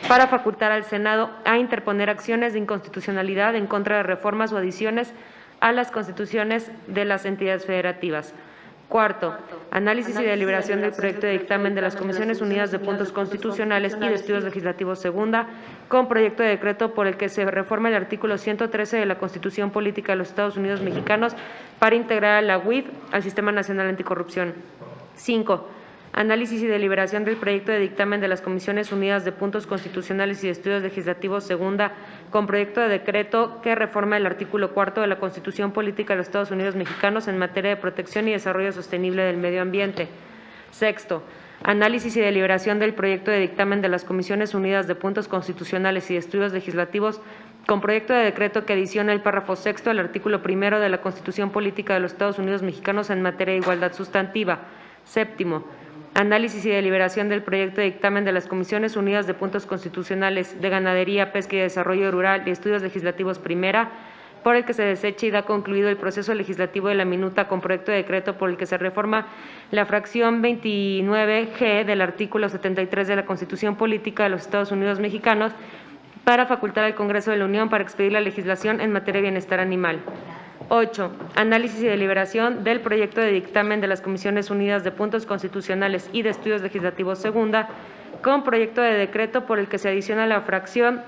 para facultar al Senado a interponer acciones de inconstitucionalidad en contra de reformas o adiciones a las constituciones de las entidades federativas. Cuarto, análisis y deliberación del proyecto de dictamen de las Comisiones Unidas de Puntos Constitucionales y de Estudios Legislativos segunda, con proyecto de decreto por el que se reforma el artículo 113 de la Constitución Política de los Estados Unidos Mexicanos para integrar a la UIF al Sistema Nacional Anticorrupción. 5. Análisis y deliberación del proyecto de dictamen de las Comisiones Unidas de Puntos Constitucionales y de Estudios Legislativos segunda, con proyecto de decreto que reforma el artículo 4 de la Constitución Política de los Estados Unidos Mexicanos en materia de protección y desarrollo sostenible del medio ambiente. Sexto, análisis y deliberación del proyecto de dictamen de las Comisiones Unidas de Puntos Constitucionales y de Estudios Legislativos, con proyecto de decreto que adiciona el párrafo sexto al artículo 1 de la Constitución Política de los Estados Unidos Mexicanos en materia de igualdad sustantiva. Séptimo, análisis y deliberación del proyecto de dictamen de las Comisiones Unidas de Puntos Constitucionales de Ganadería, Pesca y Desarrollo Rural y Estudios Legislativos primera, por el que se desecha y da concluido el proceso legislativo de la minuta con proyecto de decreto por el que se reforma la fracción 29G del artículo 73 de la Constitución Política de los Estados Unidos Mexicanos para facultar al Congreso de la Unión para expedir la legislación en materia de bienestar animal. 8. Análisis y deliberación del proyecto de dictamen de las Comisiones Unidas de Puntos Constitucionales y de Estudios Legislativos segunda, con proyecto de decreto por el que se adiciona la fracción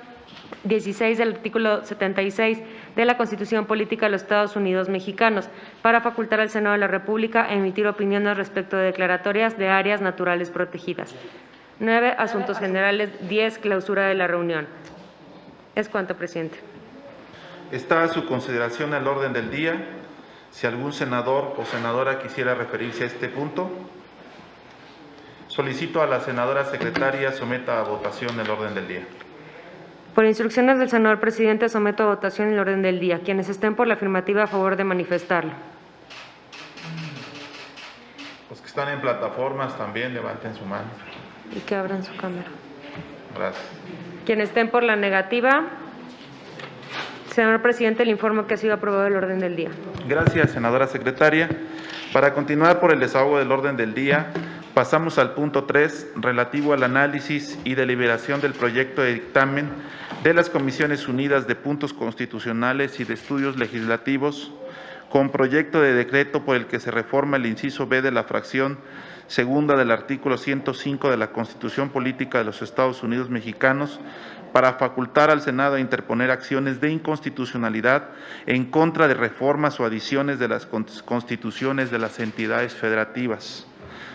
16 del artículo 76 de la Constitución Política de los Estados Unidos Mexicanos para facultar al Senado de la República a emitir opiniones respecto de declaratorias de áreas naturales protegidas. 9. Asuntos generales. 10. Clausura de la reunión. Es cuanto, presidente. Está a su consideración el orden del día. Si algún senador o senadora quisiera referirse a este punto, solicito a la senadora secretaria someta a votación el orden del día. Por instrucciones del senador presidente, someto a votación el orden del día. Quienes estén por la afirmativa, a favor de manifestarlo. Los que están en plataformas también levanten su mano. Y que abran su cámara. Gracias. Quienes estén por la negativa, senador presidente, le informo que ha sido aprobado el orden del día. Gracias, senadora secretaria. Para continuar por el desahogo del orden del día, pasamos al punto 3, relativo al análisis y deliberación del proyecto de dictamen de las Comisiones Unidas de Puntos Constitucionales y de Estudios Legislativos, con proyecto de decreto por el que se reforma el inciso B de la fracción segunda del artículo 105 de la Constitución Política de los Estados Unidos Mexicanos, para facultar al Senado a interponer acciones de inconstitucionalidad en contra de reformas o adiciones de las constituciones de las entidades federativas.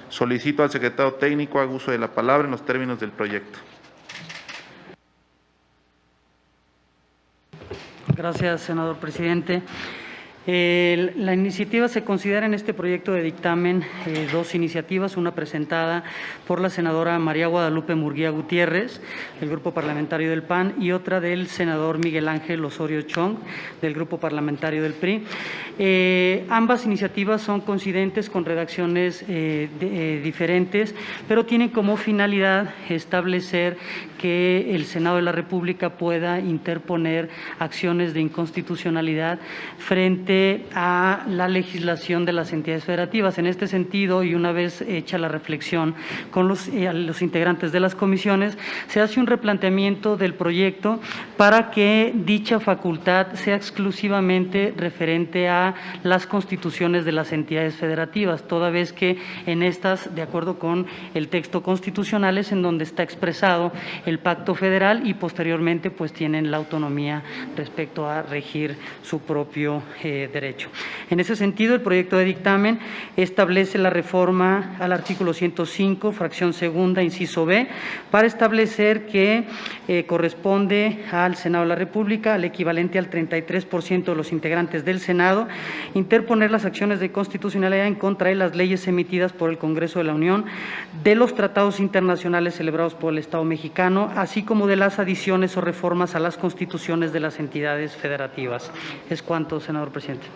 Solicito al secretario técnico haga uso de la palabra en los términos del proyecto. Gracias, senador presidente. La iniciativa se considera en este proyecto de dictamen dos iniciativas, una presentada por la senadora María Guadalupe Murguía Gutiérrez, del Grupo Parlamentario del PAN, y otra del senador Miguel Ángel Osorio Chong, del Grupo Parlamentario del PRI. Ambas iniciativas son coincidentes con redacciones diferentes, pero tienen como finalidad establecer que el Senado de la República pueda interponer acciones de inconstitucionalidad frente a la legislación de las entidades federativas. En este sentido, y una vez hecha la reflexión con los integrantes de las comisiones, se hace un replanteamiento del proyecto para que dicha facultad sea exclusivamente referente a las constituciones de las entidades federativas, toda vez que en estas, de acuerdo con el texto constitucional, es en donde está expresado el pacto federal y posteriormente pues tienen la autonomía respecto a regir su propio derecho. En ese sentido, el proyecto de dictamen establece la reforma al artículo 105, fracción segunda, inciso B, para establecer que corresponde al Senado de la República, al equivalente al 33% de los integrantes del Senado, interponer las acciones de constitucionalidad en contra de las leyes emitidas por el Congreso de la Unión, de los tratados internacionales celebrados por el Estado mexicano, así como de las adiciones o reformas a las constituciones de las entidades federativas. Es cuanto, senador presidente.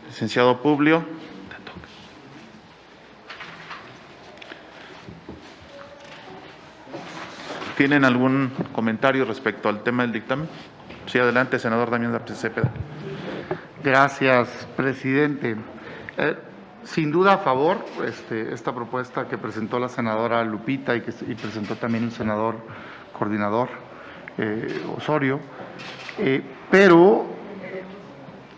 Licenciado Publio. ¿Tienen algún comentario respecto al tema del dictamen? Sí, adelante, senador Damián Cepeda. Gracias, presidente. Sin duda a favor, esta propuesta que presentó la senadora Lupita y presentó también el senador coordinador Osorio, pero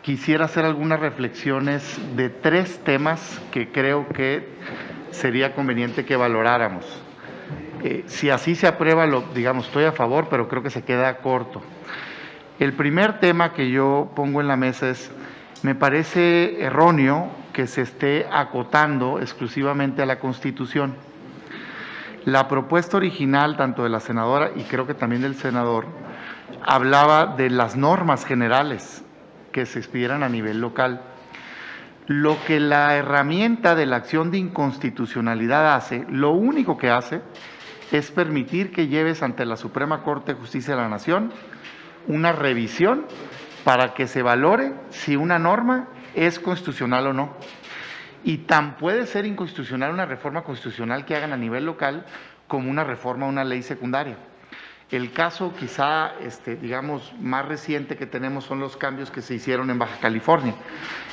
quisiera hacer algunas reflexiones de 3 temas que creo que sería conveniente que valoráramos. Si así se aprueba, digamos, estoy a favor, pero creo que se queda corto. El primer tema que yo pongo en la mesa es, me parece erróneo que se esté acotando exclusivamente a la Constitución. La propuesta original, tanto de la senadora y creo que también del senador, hablaba de las normas generales que se expidieran a nivel local. Lo que la herramienta de la acción de inconstitucionalidad hace, lo único que hace es permitir que lleves ante la Suprema Corte de Justicia de la Nación una revisión para que se valore si una norma es constitucional o no. Y tan puede ser inconstitucional una reforma constitucional que hagan a nivel local como una reforma a una ley secundaria. El caso quizá, digamos, más reciente que tenemos son los cambios que se hicieron en Baja California,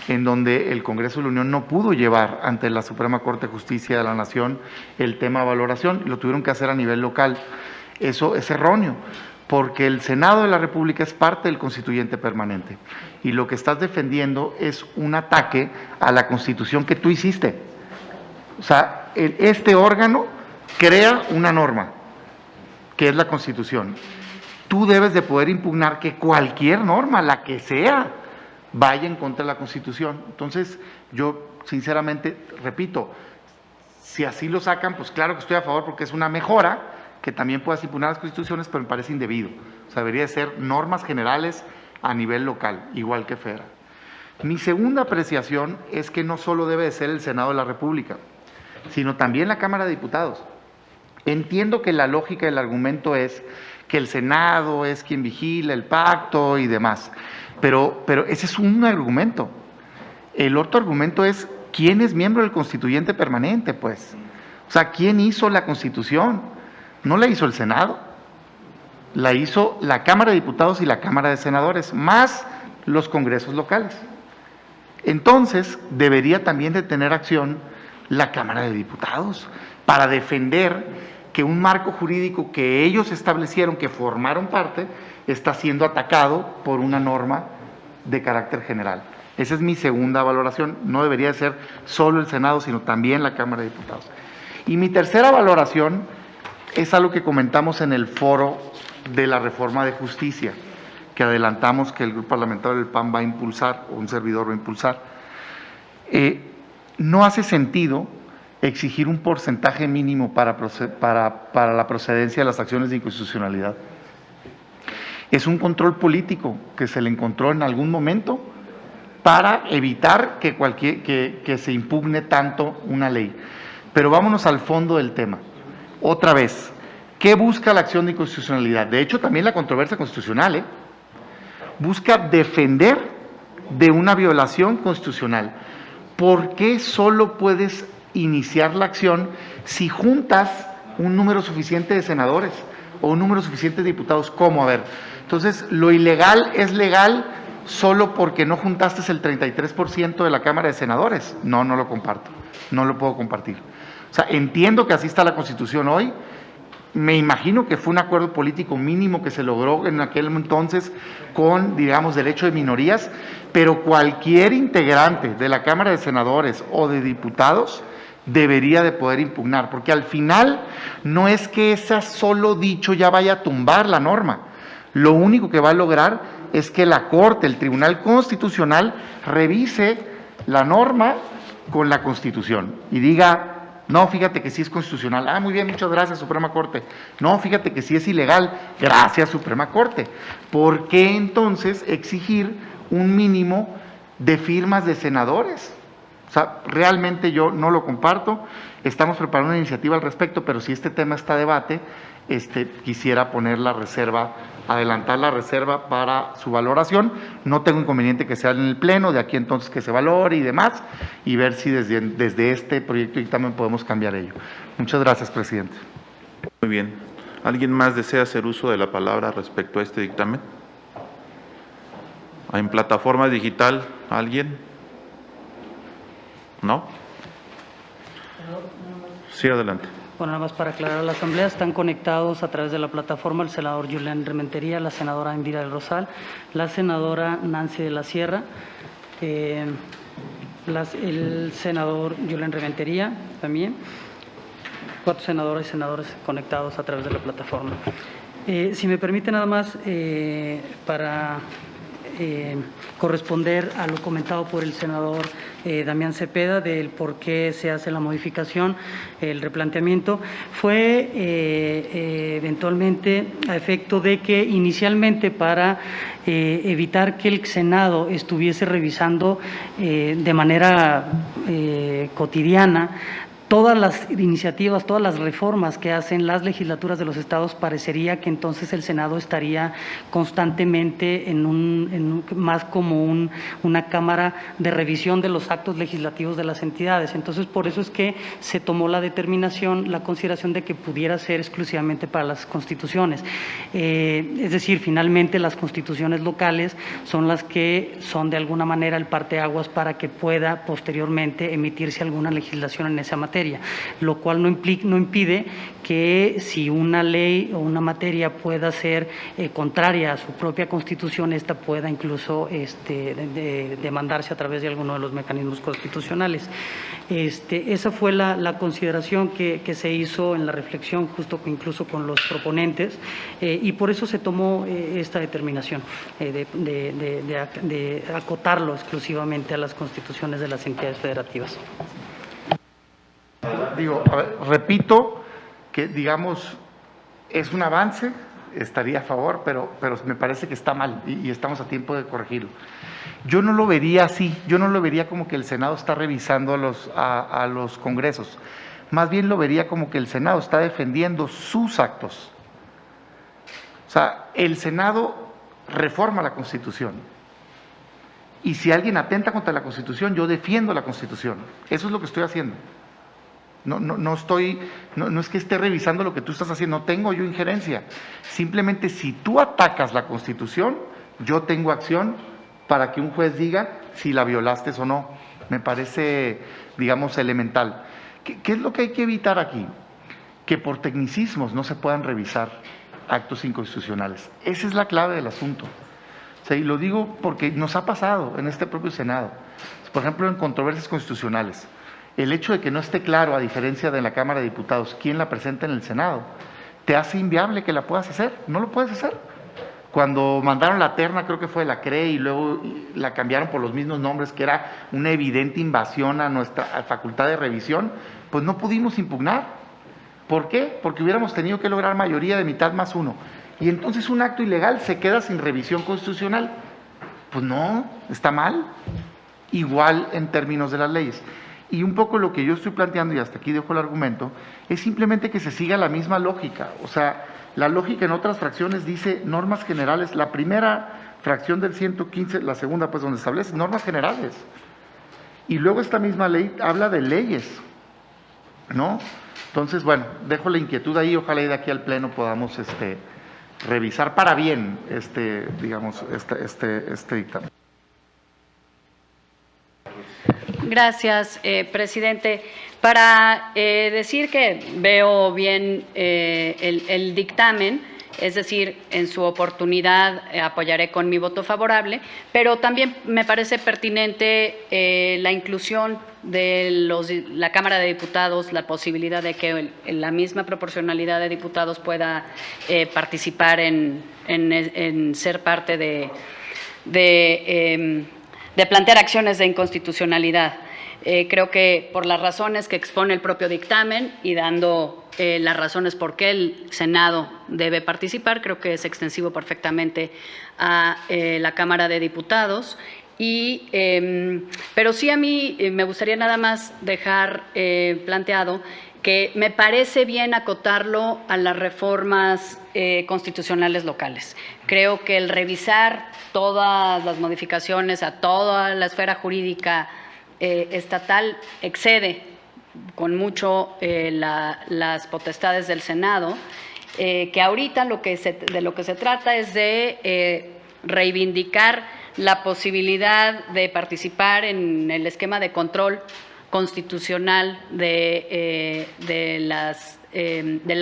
en donde el Congreso de la Unión no pudo llevar ante la Suprema Corte de Justicia de la Nación el tema de valoración, lo tuvieron que hacer a nivel local. Eso es erróneo, porque el Senado de la República es parte del constituyente permanente y lo que estás defendiendo es un ataque a la Constitución que tú hiciste. O sea, este órgano crea una norma, que es la Constitución. Tú debes de poder impugnar que cualquier norma, la que sea, vaya en contra de la Constitución. Entonces, yo sinceramente, repito, si así lo sacan, pues claro que estoy a favor porque es una mejora, que también puedas impugnar las constituciones, pero me parece indebido. O sea, debería de ser normas generales a nivel local, igual que federal. Mi segunda apreciación es que no solo debe de ser el Senado de la República, sino también la Cámara de Diputados. Entiendo que la lógica del argumento es que el Senado es quien vigila el pacto y demás, pero ese es un argumento. El otro argumento es quién es miembro del constituyente permanente, pues. O sea, ¿quién hizo la Constitución? No la hizo el Senado, la hizo la Cámara de Diputados y la Cámara de Senadores, más los congresos locales. Entonces, debería también de tener acción la Cámara de Diputados para defender que un marco jurídico que ellos establecieron, que formaron parte, está siendo atacado por una norma de carácter general. Esa es mi segunda valoración. No debería ser solo el Senado, sino también la Cámara de Diputados. Y mi tercera valoración es algo que comentamos en el foro de la reforma de justicia, que adelantamos que el grupo parlamentario del PAN va a impulsar, o un servidor va a impulsar. No hace sentido exigir un porcentaje mínimo para la procedencia de las acciones de inconstitucionalidad. Es un control político que se le encontró en algún momento para evitar que se impugne tanto una ley. Pero vámonos al fondo del tema. Otra vez, ¿qué busca la acción de inconstitucionalidad? De hecho, también la controversia constitucional, busca defender de una violación constitucional. ¿Por qué solo puedes iniciar la acción si juntas un número suficiente de senadores o un número suficiente de diputados? ¿Cómo? A ver, entonces, ¿lo ilegal es legal solo porque no juntaste el 33% de la Cámara de Senadores? No, no lo comparto, no lo puedo compartir. O sea, entiendo que así está la Constitución hoy, me imagino que fue un acuerdo político mínimo que se logró en aquel entonces con, digamos, derecho de minorías, pero cualquier integrante de la Cámara de Senadores o de diputados debería de poder impugnar, porque al final no es que ese solo dicho ya vaya a tumbar la norma, lo único que va a lograr es que la Corte, el Tribunal Constitucional, revise la norma con la Constitución y diga, no, fíjate que sí es constitucional. Ah, muy bien, muchas gracias, Suprema Corte. No, fíjate que sí es ilegal. Gracias, Suprema Corte. ¿Por qué entonces exigir un mínimo de firmas de senadores? O sea, realmente yo no lo comparto. Estamos preparando una iniciativa al respecto, pero si este tema está a debate, quisiera poner la reserva, adelantar la reserva para su valoración. No tengo inconveniente que sea en el Pleno, de aquí entonces que se valore y demás, y ver si desde este proyecto de dictamen podemos cambiar ello. Muchas gracias, presidente. Muy bien. ¿Alguien más desea hacer uso de la palabra respecto a este dictamen? ¿En plataforma digital alguien? ¿No? Sí, adelante. Bueno, nada más para aclarar a la Asamblea, están conectados a través de la plataforma el senador Julián Rementería, la senadora Indira del Rosal, la senadora Nancy de la Sierra, el senador Julián Rementería también, 4 senadoras y senadores conectados a través de la plataforma. Si me permite nada más, para corresponder a lo comentado por el senador Damián Cepeda del por qué se hace la modificación, el replanteamiento, fue eventualmente a efecto de que inicialmente para evitar que el Senado estuviese revisando de manera cotidiana todas las iniciativas, todas las reformas que hacen las legislaturas de los estados, parecería que entonces el Senado estaría constantemente más como una cámara de revisión de los actos legislativos de las entidades. Entonces, por eso es que se tomó la determinación, la consideración de que pudiera ser exclusivamente para las constituciones. Es decir, finalmente las constituciones locales son las que son de alguna manera el parteaguas para que pueda posteriormente emitirse alguna legislación en esa materia, lo cual no impide que si una ley o una materia pueda ser contraria a su propia Constitución, esta pueda incluso demandarse a través de alguno de los mecanismos constitucionales. Esa fue la consideración que se hizo en la reflexión, justo incluso con los proponentes, y por eso se tomó esta determinación de acotarlo exclusivamente a las constituciones de las entidades federativas. Digo, a ver, repito que, digamos, es un avance, estaría a favor, pero me parece que está mal y estamos a tiempo de corregirlo. Yo no lo vería así, yo no lo vería como que el Senado está revisando a los congresos, más bien lo vería como que el Senado está defendiendo sus actos. O sea, el Senado reforma la Constitución y si alguien atenta contra la Constitución, yo defiendo la Constitución. Eso es lo que estoy haciendo. No es que esté revisando lo que tú estás haciendo, no tengo yo injerencia. Simplemente si tú atacas la Constitución, yo tengo acción para que un juez diga si la violaste o no. Me parece, digamos, elemental. ¿Qué es lo que hay que evitar aquí? Que por tecnicismos no se puedan revisar actos inconstitucionales. Esa es la clave del asunto. O sea, y lo digo porque nos ha pasado en este propio Senado. Por ejemplo, en controversias constitucionales. El hecho de que no esté claro, a diferencia de la Cámara de Diputados, quién la presenta en el Senado, te hace inviable que la puedas hacer, no lo puedes hacer. Cuando mandaron la terna, creo que fue la CRE, y luego la cambiaron por los mismos nombres, que era una evidente invasión a nuestra facultad de revisión, pues no pudimos impugnar. ¿Por qué? Porque hubiéramos tenido que lograr mayoría de mitad más 1. Y entonces un acto ilegal se queda sin revisión constitucional. Pues no, está mal. Igual en términos de las leyes. Y un poco lo que yo estoy planteando, y hasta aquí dejo el argumento, es simplemente que se siga la misma lógica. O sea, la lógica en otras fracciones dice normas generales. La primera fracción del 115, la segunda, pues, donde establece normas generales. Y luego esta misma ley habla de leyes, ¿no? Entonces, bueno, dejo la inquietud ahí, ojalá y de aquí al Pleno podamos revisar para bien digamos, este dictamen. Gracias, presidente. Para decir que veo bien el dictamen, es decir, en su oportunidad apoyaré con mi voto favorable, pero también me parece pertinente la inclusión de la Cámara de Diputados, la posibilidad de que la misma proporcionalidad de diputados pueda participar en ser parte de plantear acciones de inconstitucionalidad. Creo que por las razones que expone el propio dictamen y dando las razones por qué el Senado debe participar, creo que es extensivo perfectamente a la Cámara de Diputados. Pero sí, a mí me gustaría nada más dejar planteado que me parece bien acotarlo a las reformas constitucionales locales. Creo que el revisar todas las modificaciones a toda la esfera jurídica estatal excede con mucho las potestades del Senado, que ahorita de lo que se trata es de reivindicar la posibilidad de participar en el esquema de control constitucional del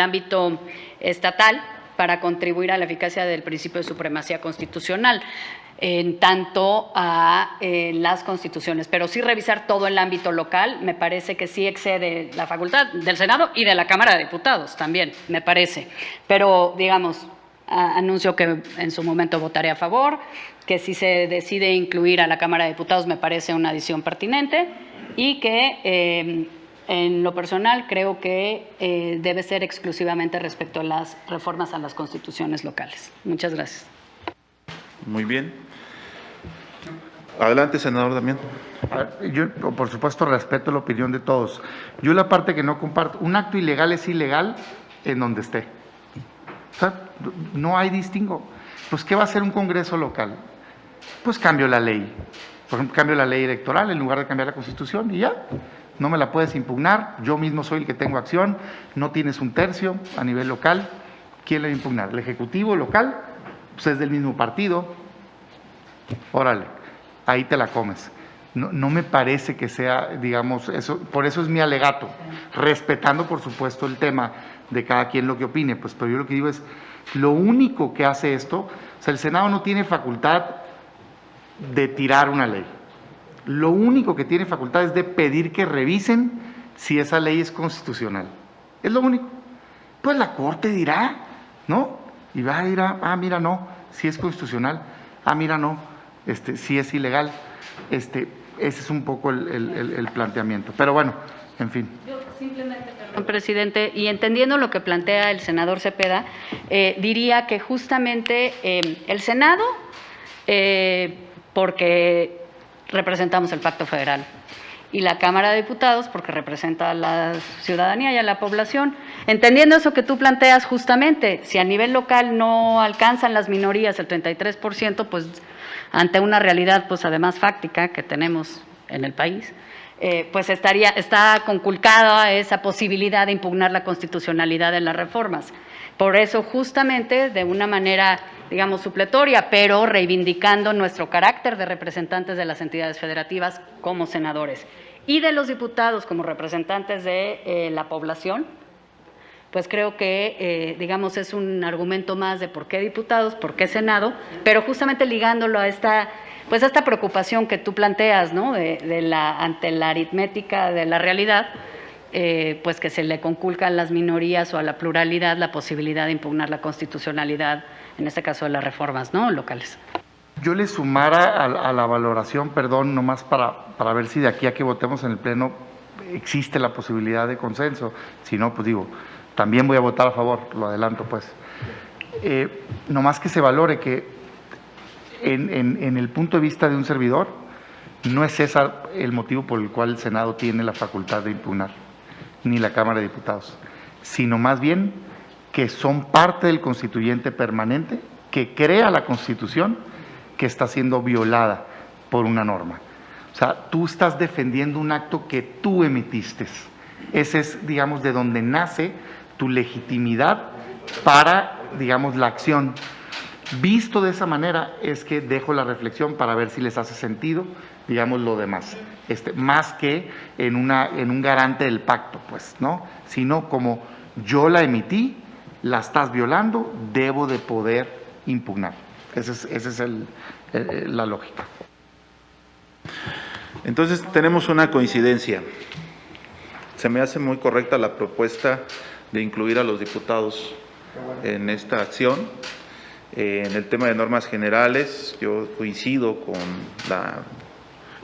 ámbito estatal para contribuir a la eficacia del principio de supremacía constitucional en tanto a las constituciones, pero sí revisar todo el ámbito local, me parece que sí excede la facultad del Senado y de la Cámara de Diputados también, me parece, pero digamos, anuncio que en su momento votaré a favor, que si se decide incluir a la Cámara de Diputados me parece una adición pertinente y que en lo personal creo que debe ser exclusivamente respecto a las reformas a las constituciones locales. Muchas gracias. Muy bien. Adelante, senador Damián. Yo, por supuesto, respeto la opinión de todos. Yo la parte que no comparto, un acto ilegal es ilegal en donde esté. O sea, no hay distingo. Pues, ¿qué va a hacer un Congreso local? Pues cambio la ley. Por ejemplo, cambio la ley electoral en lugar de cambiar la Constitución y ya. No me la puedes impugnar, yo mismo soy el que tengo acción, no tienes un tercio a nivel local. ¿Quién le va a impugnar? ¿El Ejecutivo local? Pues es del mismo partido. Órale, ahí te la comes. No me parece que sea, digamos, eso, por eso es mi alegato, respetando, por supuesto, el tema de cada quien lo que opine, pues, pero yo lo que digo es, lo único que hace esto, o sea, el Senado no tiene facultad de tirar una ley. Lo único que tiene facultad es de pedir que revisen si esa ley es constitucional. Es lo único. Pues la Corte dirá, ¿no? Y va a ir a, mira, no, si es constitucional, mira, no, si es ilegal. Ese es un poco el planteamiento. Pero bueno, en fin. Yo simplemente, perdón, presidente, y entendiendo lo que plantea el senador Cepeda, diría que justamente el Senado, porque representamos el Pacto Federal, y la Cámara de Diputados porque representa a la ciudadanía y a la población. Entendiendo eso que tú planteas justamente, si a nivel local no alcanzan las minorías el 33%, pues ante una realidad pues además fáctica que tenemos en el país, pues está conculcada esa posibilidad de impugnar la constitucionalidad de las reformas. Por eso, justamente, de una manera, digamos, supletoria, pero reivindicando nuestro carácter de representantes de las entidades federativas como senadores y de los diputados como representantes de la población, pues creo que, digamos, es un argumento más de por qué diputados, por qué Senado, pero justamente ligándolo a esta preocupación que tú planteas, ¿no?, ante la aritmética de la realidad, pues que se le conculca a las minorías o a la pluralidad la posibilidad de impugnar la constitucionalidad, en este caso de las reformas, ¿no?, locales. Yo le sumara a la valoración, perdón, nomás para ver si de aquí a que votemos en el Pleno existe la posibilidad de consenso. Si no, pues digo, también voy a votar a favor, lo adelanto pues. Nomás que se valore que en el punto de vista de un servidor, no es ese el motivo por el cual el Senado tiene la facultad de impugnar, ni la Cámara de Diputados, sino más bien que son parte del constituyente permanente que crea la Constitución que está siendo violada por una norma. O sea, tú estás defendiendo un acto que tú emitiste. Ese es, digamos, de donde nace tu legitimidad para, digamos, la acción. Visto de esa manera es que dejo la reflexión para ver si les hace sentido, digamos, lo demás. Más que en un garante del pacto, pues, ¿no? Sino como yo la emití, la estás violando, debo de poder impugnar. Esa es la lógica. Entonces, tenemos una coincidencia. Se me hace muy correcta la propuesta de incluir a los diputados en esta acción. En el tema de normas generales, yo coincido con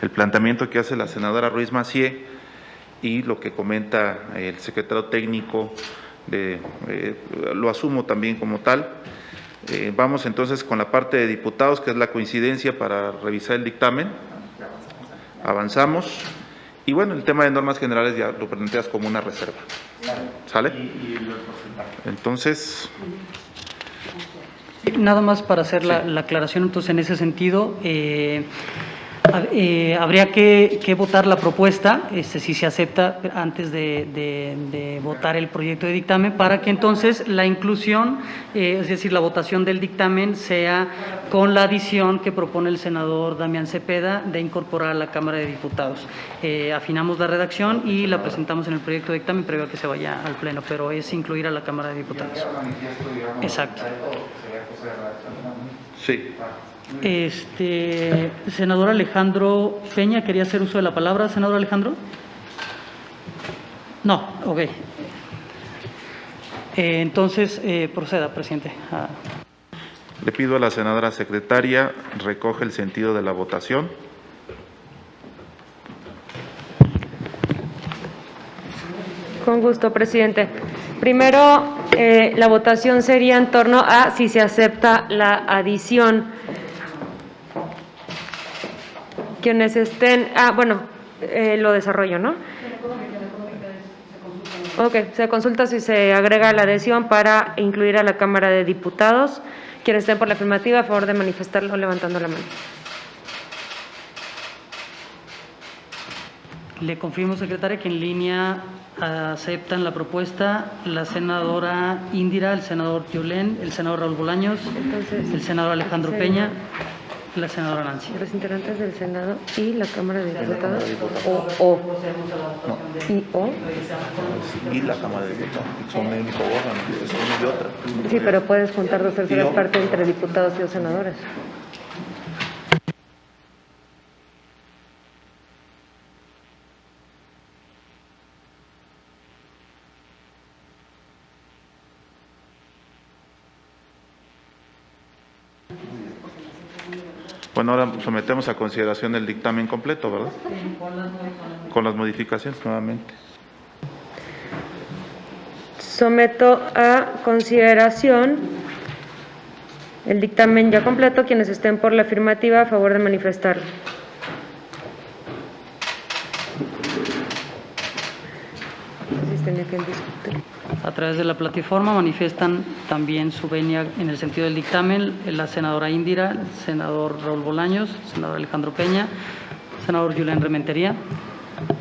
el planteamiento que hace la senadora Ruiz Massieu y lo que comenta el secretario técnico, lo asumo también como tal. Vamos entonces con la parte de diputados, que es la coincidencia para revisar el dictamen. Avanzamos. Y bueno, el tema de normas generales ya lo planteas como una reserva. ¿Sale? Entonces... Nada más para hacer la aclaración, entonces en ese sentido, Habría que votar la propuesta, si se acepta, antes de votar el proyecto de dictamen, para que entonces la inclusión, es decir, la votación del dictamen sea con la adición que propone el senador Damián Cepeda de incorporar a la Cámara de Diputados. Afinamos la redacción y la presentamos en el proyecto de dictamen previo a que se vaya al Pleno, pero es incluir a la Cámara de Diputados. Exacto. Sí. Senador Alejandro Peña, ¿quería hacer uso de la palabra, senador Alejandro? No, ok. Entonces, proceda, presidente. Le pido a la senadora secretaria recoge el sentido de la votación. Con gusto, presidente. Primero, la votación sería en torno a si se acepta la adición. Quienes estén… lo desarrollo, ¿no? Ok, se consulta si se agrega la adhesión para incluir a la Cámara de Diputados. Quienes estén por la afirmativa, a favor de manifestarlo levantando la mano. Le confirmo, secretaria, que en línea aceptan la propuesta la senadora Indira, el senador Yulén, el senador Raúl Bolaños, el senador Alejandro Peña, y la senadora Nancy. Los integrantes del Senado y la Cámara de Diputados. O. ¿Y o? Y la Cámara de Diputados. Son un único órgano, es uno y otra. Sí, pero puedes juntar 2/3 partes entre diputados y los senadores. Bueno, ahora sometemos a consideración el dictamen completo, ¿verdad? Con las modificaciones nuevamente. Someto a consideración el dictamen ya completo. Quienes estén por la afirmativa, a favor de manifestarlo. A través de la plataforma manifiestan también su venia en el sentido del dictamen la senadora Indira, el senador Raúl Bolaños, el senador Alejandro Peña, el senador Yulén Rementería,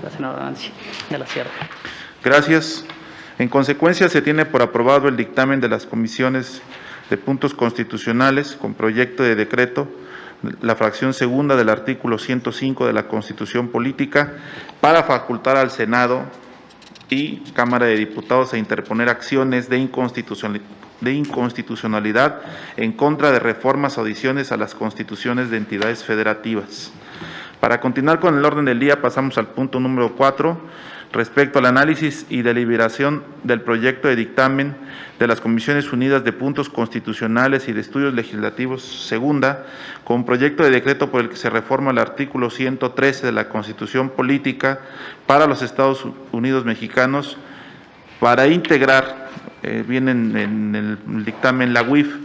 la senadora Nancy de la Sierra. Gracias. En consecuencia, se tiene por aprobado el dictamen de las comisiones de puntos constitucionales con proyecto de decreto, la fracción segunda del artículo 105 de la Constitución Política, para facultar al Senado y Cámara de Diputados a interponer acciones de inconstitucionalidad en contra de reformas o adiciones a las constituciones de entidades federativas. Para continuar con el orden del día, pasamos al punto número 4, respecto al análisis y deliberación del proyecto de dictamen de las Comisiones Unidas de Puntos Constitucionales y de Estudios Legislativos segunda, con proyecto de decreto por el que se reforma el artículo 113 de la Constitución Política para los Estados Unidos mexicanos para integrar, viene en el dictamen la UIF,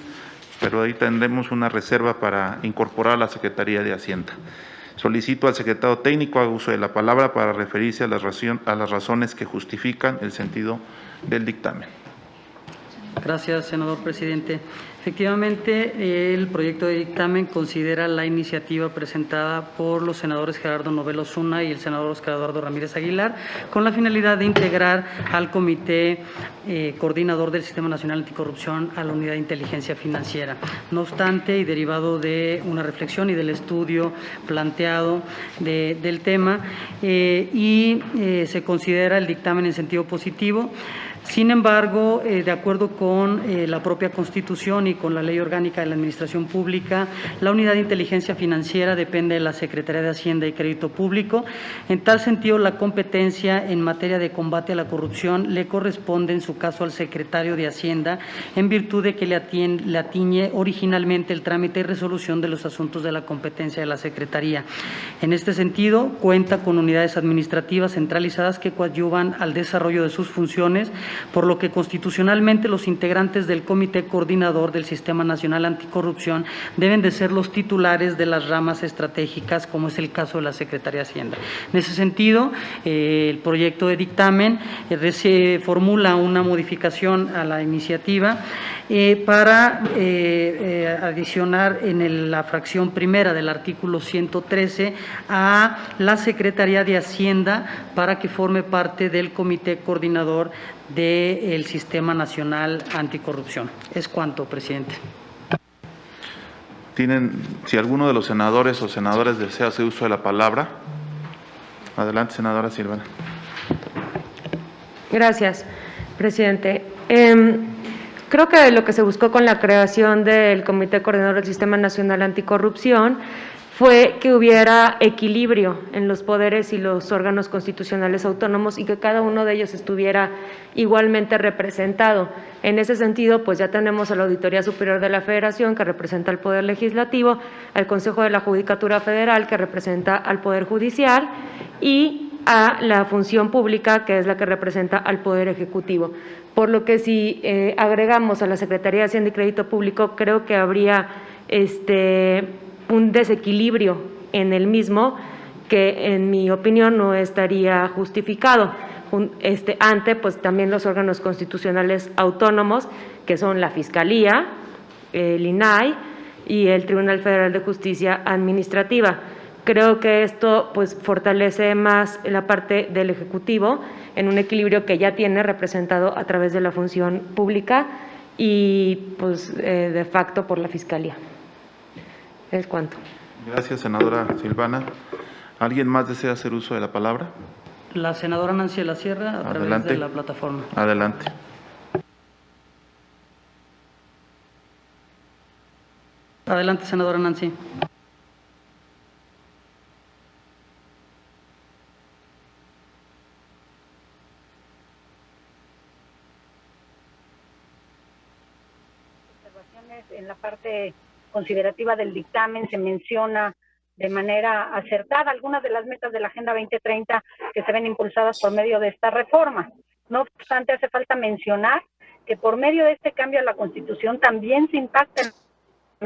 pero ahí tendremos una reserva para incorporar a la Secretaría de Hacienda. Solicito al secretario técnico haga uso de la palabra para referirse a las razones que justifican el sentido del dictamen. Gracias, senador presidente. Efectivamente, el proyecto de dictamen considera la iniciativa presentada por los senadores Gerardo Novelo Zuna y el senador Oscar Eduardo Ramírez Aguilar, con la finalidad de integrar al Comité Coordinador del Sistema Nacional Anticorrupción a la Unidad de Inteligencia Financiera. No obstante, y derivado de una reflexión y del estudio planteado del tema, se considera el dictamen en sentido positivo. Sin embargo, de acuerdo con la propia Constitución y con la Ley Orgánica de la Administración Pública, la Unidad de Inteligencia Financiera depende de la Secretaría de Hacienda y Crédito Público. En tal sentido, la competencia en materia de combate a la corrupción le corresponde, en su caso, al Secretario de Hacienda, en virtud de que le atañe originalmente el trámite y resolución de los asuntos de la competencia de la Secretaría. En este sentido, cuenta con unidades administrativas centralizadas que coadyuvan al desarrollo de sus funciones, por lo que constitucionalmente los integrantes del Comité Coordinador del Sistema Nacional Anticorrupción deben de ser los titulares de las ramas estratégicas, como es el caso de la Secretaría de Hacienda. En ese sentido, el proyecto de dictamen se formula una modificación a la iniciativa para adicionar en la fracción primera del artículo 113 a la Secretaría de Hacienda para que forme parte del Comité Coordinador del Sistema Nacional Anticorrupción. Es cuanto, presidente. Si alguno de los senadores o senadoras desea hacer uso de la palabra. Adelante, senadora Silvana. Gracias, presidente. Creo que lo que se buscó con la creación del Comité Coordinador del Sistema Nacional Anticorrupción fue que hubiera equilibrio en los poderes y los órganos constitucionales autónomos y que cada uno de ellos estuviera igualmente representado. En ese sentido, pues ya tenemos a la Auditoría Superior de la Federación, que representa al Poder Legislativo, al Consejo de la Judicatura Federal, que representa al Poder Judicial, y a la Función Pública, que es la que representa al Poder Ejecutivo. Por lo que si agregamos a la Secretaría de Hacienda y Crédito Público, creo que habría un desequilibrio en el mismo que, en mi opinión, no estaría justificado. Ante, pues también los órganos constitucionales autónomos, que son la Fiscalía, el INAI y el Tribunal Federal de Justicia Administrativa. Creo que esto pues fortalece más la parte del Ejecutivo en un equilibrio que ya tiene representado a través de la función pública y pues de facto por la Fiscalía. Es cuanto. Gracias, senadora Silvana. ¿Alguien más desea hacer uso de la palabra? La senadora Nancy de la Sierra, a través Adelante. de la plataforma. Adelante. Adelante, senadora Nancy. En la parte considerativa del dictamen se menciona de manera acertada algunas de las metas de la Agenda 2030 que se ven impulsadas por medio de esta reforma. No obstante, hace falta mencionar que por medio de este cambio a la Constitución también se impacta en la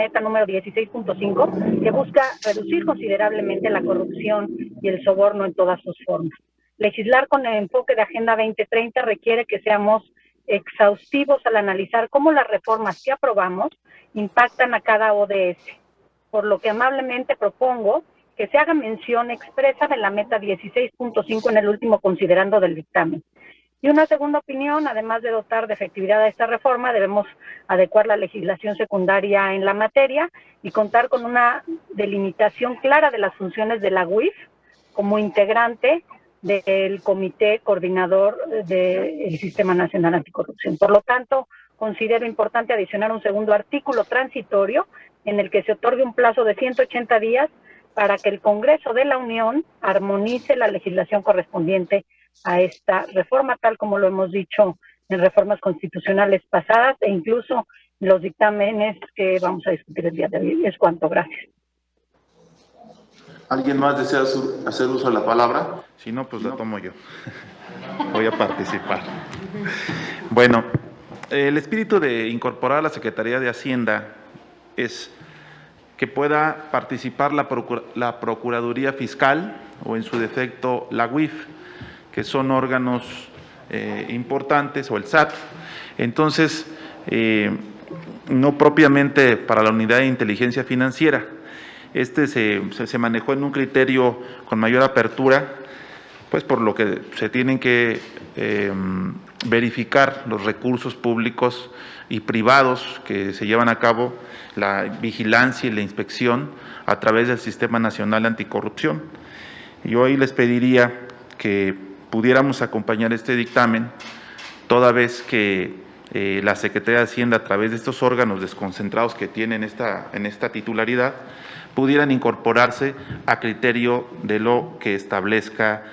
meta número 16.5, que busca reducir considerablemente la corrupción y el soborno en todas sus formas. Legislar con el enfoque de Agenda 2030 requiere que seamos exhaustivos al analizar cómo las reformas que aprobamos impactan a cada ODS, por lo que amablemente propongo que se haga mención expresa de la meta 16.5 en el último considerando del dictamen. Y una segunda opinión, además de dotar de efectividad a esta reforma, debemos adecuar la legislación secundaria en la materia y contar con una delimitación clara de las funciones de la UIF como integrante del Comité Coordinador del Sistema Nacional Anticorrupción. Por lo tanto, considero importante adicionar un segundo artículo transitorio en el que se otorgue un plazo de 180 días para que el Congreso de la Unión armonice la legislación correspondiente a esta reforma, tal como lo hemos dicho en reformas constitucionales pasadas e incluso en los dictámenes que vamos a discutir el día de hoy. Es cuanto, gracias. ¿Alguien más desea hacer uso de la palabra? Si no, pues la tomo yo. Voy a participar. Bueno, el espíritu de incorporar a la Secretaría de Hacienda es que pueda participar la Procuraduría Fiscal o, en su defecto, la UIF, que son órganos importantes, o el SAT. Entonces, no propiamente para la Unidad de Inteligencia Financiera. Se manejó en un criterio con mayor apertura, pues por lo que se tienen que verificar los recursos públicos y privados que se llevan a cabo, la vigilancia y la inspección a través del Sistema Nacional Anticorrupción. Yo ahí les pediría que pudiéramos acompañar este dictamen, toda vez que la Secretaría de Hacienda, a través de estos órganos desconcentrados que tienen en esta titularidad, pudieran incorporarse a criterio de lo que establezca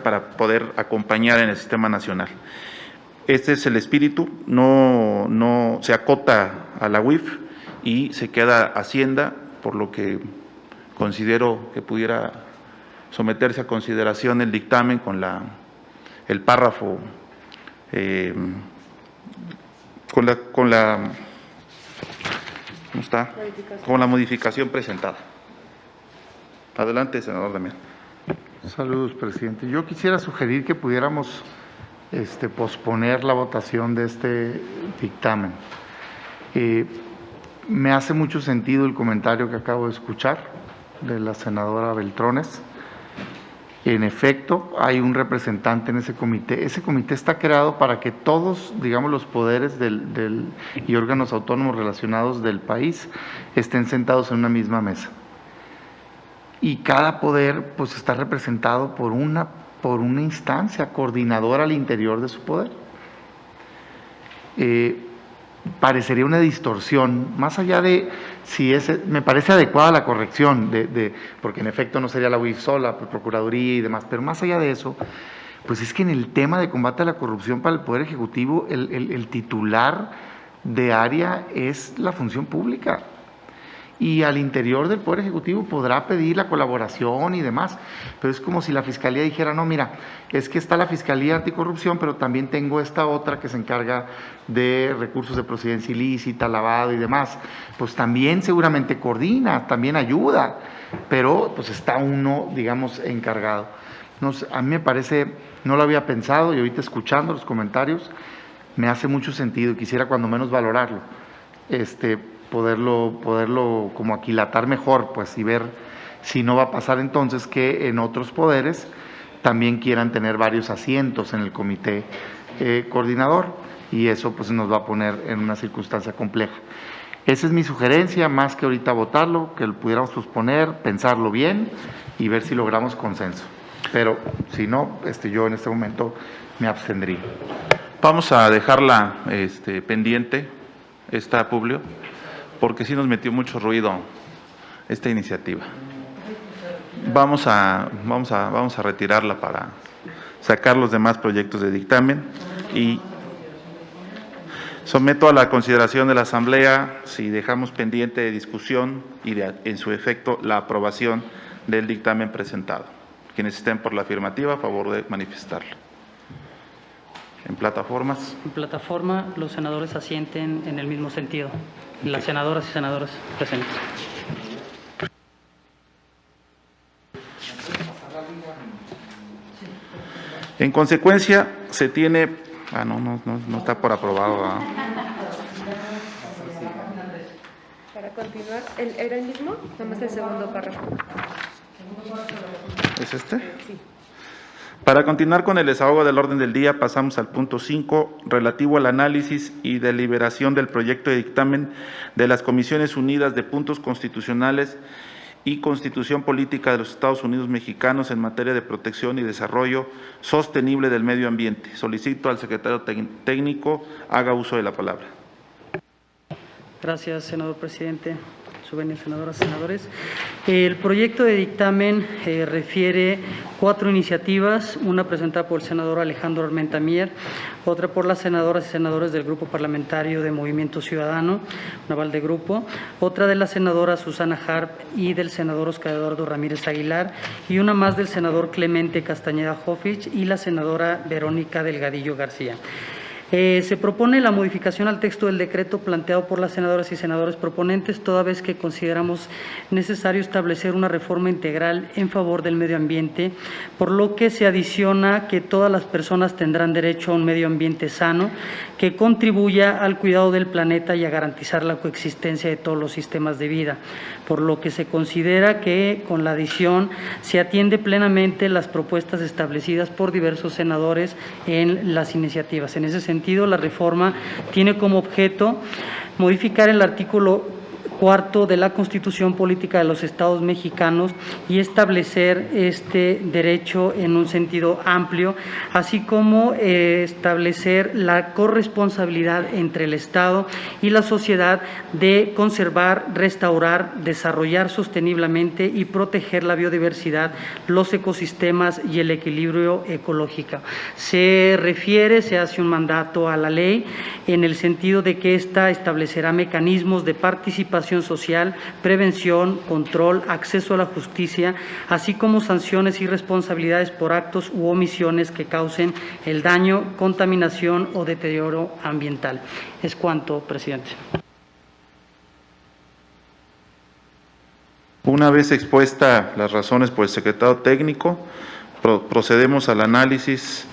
para poder acompañar en el sistema nacional. Este es el espíritu, no se acota a la UIF y se queda Hacienda, por lo que considero que pudiera someterse a consideración el dictamen con el párrafo, con la modificación presentada. Adelante, senador Damián. Saludos, presidente. Yo quisiera sugerir que pudiéramos posponer la votación de este dictamen. Me hace mucho sentido el comentario que acabo de escuchar de la senadora Beltrones. En efecto, hay un representante en ese comité. Ese comité está creado para que todos, digamos, los poderes y órganos autónomos relacionados del país estén sentados en una misma mesa. Y cada poder pues está representado por una instancia coordinadora al interior de su poder. Parecería una distorsión, más allá de si me parece adecuada la corrección, porque en efecto no sería la UIF sola, por Procuraduría y demás, pero más allá de eso, pues es que en el tema de combate a la corrupción para el Poder Ejecutivo, el titular de área es la función pública. Y al interior del Poder Ejecutivo podrá pedir la colaboración y demás, pero es como si la Fiscalía dijera, no, mira, es que está la Fiscalía Anticorrupción, pero también tengo esta otra que se encarga de recursos de procedencia ilícita, lavado y demás, pues también seguramente coordina, también ayuda, pero pues está uno, digamos, encargado. No sé, a mí me parece, no lo había pensado y ahorita escuchando los comentarios, me hace mucho sentido y quisiera cuando menos valorarlo, poderlo como aquilatar mejor, pues, y ver si no va a pasar entonces que en otros poderes también quieran tener varios asientos en el comité coordinador, y eso pues nos va a poner en una circunstancia compleja. Esa es mi sugerencia, más que ahorita votarlo, que lo pudiéramos posponer, pensarlo bien y ver si logramos consenso. Pero si no, yo en este momento me abstendría. Vamos a dejarla pendiente, Publio, porque sí nos metió mucho ruido esta iniciativa. Vamos a retirarla para sacar los demás proyectos de dictamen y someto a la consideración de la Asamblea si dejamos pendiente de discusión y en su efecto la aprobación del dictamen presentado. Quienes estén por la afirmativa, a favor de manifestarlo. En plataformas. En plataforma, los senadores asienten en el mismo sentido. Las senadoras y senadores presentes. En consecuencia, se tiene... no está por aprobado. Para continuar, ¿era el mismo? Nomás el segundo párrafo. ¿Es este? Sí. Para continuar con el desahogo del orden del día, pasamos al punto 5, relativo al análisis y deliberación del proyecto de dictamen de las Comisiones Unidas de Puntos Constitucionales y Constitución Política de los Estados Unidos Mexicanos en materia de protección y desarrollo sostenible del medio ambiente. Solicito al secretario técnico haga uso de la palabra. Gracias, senador presidente. Subvenidas senadoras, senadores. El proyecto de dictamen refiere 4 iniciativas, una presentada por el senador Alejandro Armenta Mier, otra por las senadoras y senadores del Grupo Parlamentario de Movimiento Ciudadano, un aval de grupo, otra de la senadora Susana Harp y del senador Oscar Eduardo Ramírez Aguilar, y una más del senador Clemente Castañeda Jofich y la senadora Verónica Delgadillo García. Se propone la modificación al texto del decreto planteado por las senadoras y senadores proponentes, toda vez que consideramos necesario establecer una reforma integral en favor del medio ambiente, por lo que se adiciona que todas las personas tendrán derecho a un medio ambiente sano, que contribuya al cuidado del planeta y a garantizar la coexistencia de todos los sistemas de vida, por lo que se considera que con la adición se atiende plenamente las propuestas establecidas por diversos senadores en las iniciativas. En ese sentido, la reforma tiene como objeto modificar el artículo 4 de la Constitución Política de los Estados Mexicanos y establecer este derecho en un sentido amplio, así como establecer la corresponsabilidad entre el Estado y la sociedad de conservar, restaurar, desarrollar sosteniblemente y proteger la biodiversidad, los ecosistemas y el equilibrio ecológico. Se hace un mandato a la ley en el sentido de que ésta establecerá mecanismos de participación reintegración social, prevención, control, acceso a la justicia, así como sanciones y responsabilidades por actos u omisiones que causen el daño, contaminación o deterioro ambiental. Es cuanto, presidente. Una vez expuestas las razones por el secretario técnico, procedemos al análisis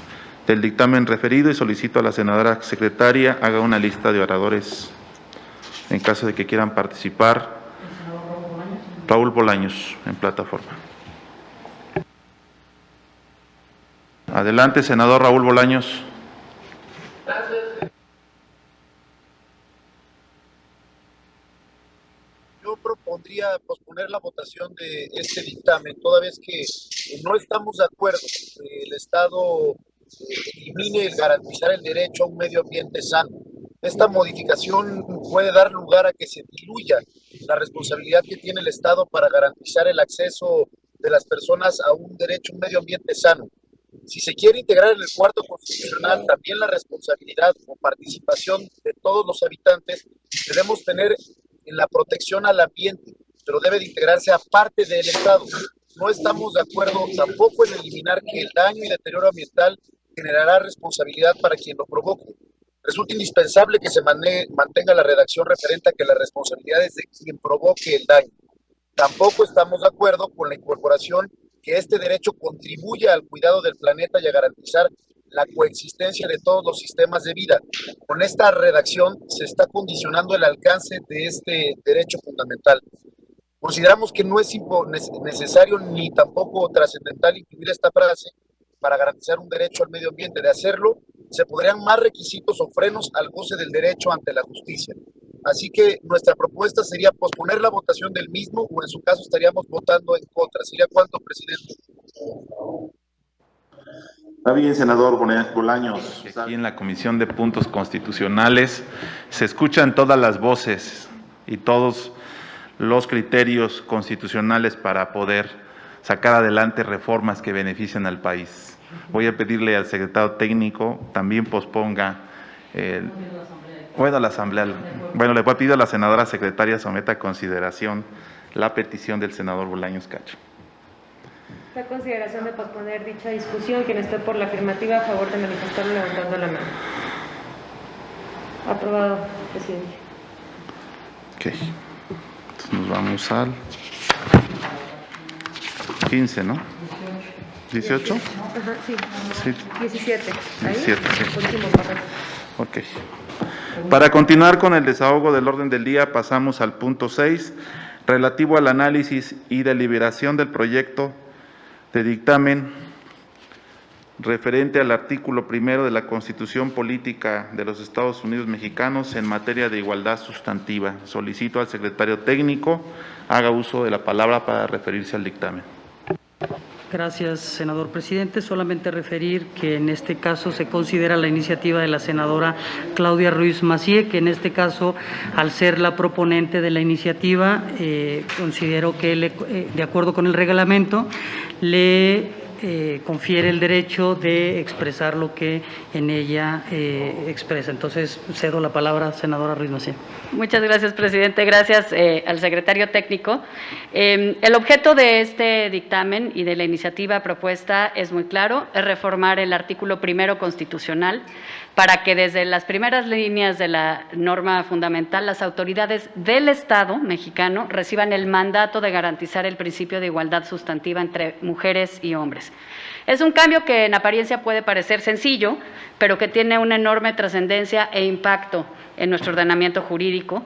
del dictamen referido y solicito a la senadora secretaria haga una lista de oradores en caso de que quieran participar. Raúl Bolaños, en plataforma. Adelante, senador Raúl Bolaños. Yo propondría posponer la votación de este dictamen, toda vez que no estamos de acuerdo que el Estado elimine el garantizar el derecho a un medio ambiente sano. Esta modificación puede dar lugar a que se diluya la responsabilidad que tiene el Estado para garantizar el acceso de las personas a un derecho a un medio ambiente sano. Si se quiere integrar en el cuarto constitucional también la responsabilidad o participación de todos los habitantes, debemos tener en la protección al ambiente, pero debe de integrarse a parte del Estado. No estamos de acuerdo tampoco en eliminar que el daño y deterioro ambiental generará responsabilidad para quien lo provoque. Resulta indispensable que se mantenga la redacción referente a que la responsabilidad es de quien provoque el daño. Tampoco estamos de acuerdo con la incorporación que este derecho contribuya al cuidado del planeta y a garantizar la coexistencia de todos los sistemas de vida. Con esta redacción se está condicionando el alcance de este derecho fundamental. Consideramos que no es necesario ni tampoco trascendental incluir esta frase para garantizar un derecho al medio ambiente. De hacerlo, se podrían más requisitos o frenos al goce del derecho ante la justicia. Así que nuestra propuesta sería posponer la votación del mismo o en su caso estaríamos votando en contra. ¿Sería cuánto, presidente? Está bien, senador Bolaños. Aquí en la Comisión de Puntos Constitucionales se escuchan todas las voces y todos los criterios constitucionales para poder sacar adelante reformas que beneficien al país. Voy a pedirle al secretario técnico también posponga la asamblea. Bueno, le voy a pedir a la senadora secretaria someta a consideración la petición del senador Bolaños Cacho. La consideración de posponer dicha discusión. Quien esté por la afirmativa, a favor de manifestarlo levantando la mano. Aprobado, presidente. Ok. Entonces nos vamos al 15, ¿no? 18. Ajá, sí. Sí. 17. Ahí. 17, sí. Último papel. Ok. Para continuar con el desahogo del orden del día, pasamos al punto 6, relativo al análisis y deliberación del proyecto de dictamen referente al artículo 1 de la Constitución Política de los Estados Unidos Mexicanos en materia de igualdad sustantiva. Solicito al secretario técnico haga uso de la palabra para referirse al dictamen. Gracias, senador presidente. Solamente referir que en este caso se considera la iniciativa de la senadora Claudia Ruiz Massieu, que en este caso, al ser la proponente de la iniciativa, considero que de acuerdo con el reglamento, le confiere el derecho de expresar lo que en ella expresa. Entonces, cedo la palabra, senadora Ruiz Massieu. Muchas gracias, presidente. Gracias al secretario técnico. El objeto de este dictamen y de la iniciativa propuesta es muy claro, es reformar el artículo 1 constitucional para que desde las primeras líneas de la norma fundamental las autoridades del Estado mexicano reciban el mandato de garantizar el principio de igualdad sustantiva entre mujeres y hombres. Es un cambio que en apariencia puede parecer sencillo, pero que tiene una enorme trascendencia e impacto en nuestro ordenamiento jurídico.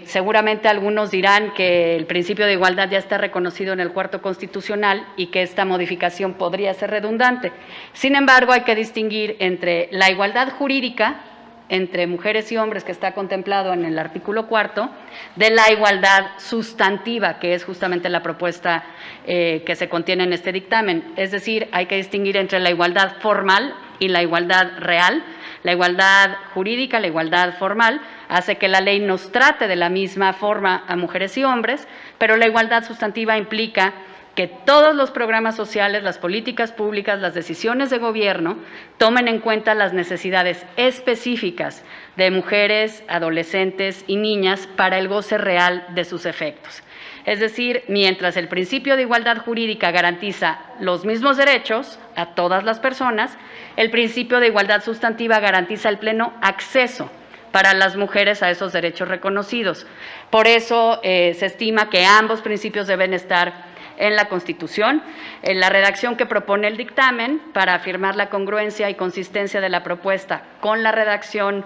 Seguramente algunos dirán que el principio de igualdad ya está reconocido en el cuarto constitucional y que esta modificación podría ser redundante. Sin embargo, hay que distinguir entre la igualdad jurídica entre mujeres y hombres que está contemplado en el artículo 4, de la igualdad sustantiva, que es justamente la propuesta que se contiene en este dictamen. Es decir, hay que distinguir entre la igualdad formal y la igualdad real. La igualdad jurídica, la igualdad formal, hace que la ley nos trate de la misma forma a mujeres y hombres, pero la igualdad sustantiva implica que todos los programas sociales, las políticas públicas, las decisiones de gobierno tomen en cuenta las necesidades específicas de mujeres, adolescentes y niñas para el goce real de sus efectos. Es decir, mientras el principio de igualdad jurídica garantiza los mismos derechos a todas las personas, el principio de igualdad sustantiva garantiza el pleno acceso para las mujeres a esos derechos reconocidos. Por eso se estima que ambos principios deben estar en la Constitución. En la redacción que propone el dictamen, para afirmar la congruencia y consistencia de la propuesta con la redacción,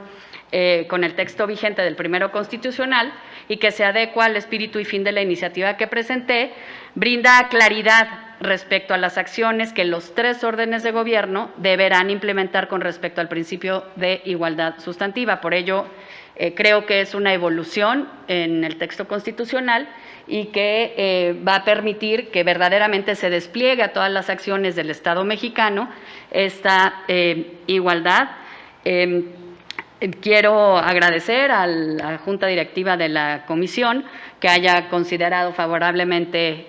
con el texto vigente del primero constitucional y que se adecua al espíritu y fin de la iniciativa que presenté, brinda claridad respecto a las acciones que los 3 órdenes de gobierno deberán implementar con respecto al principio de igualdad sustantiva. Por ello, creo que es una evolución en el texto constitucional y que va a permitir que verdaderamente se despliegue a todas las acciones del Estado mexicano esta igualdad. Quiero agradecer a la Junta Directiva de la Comisión que haya considerado favorablemente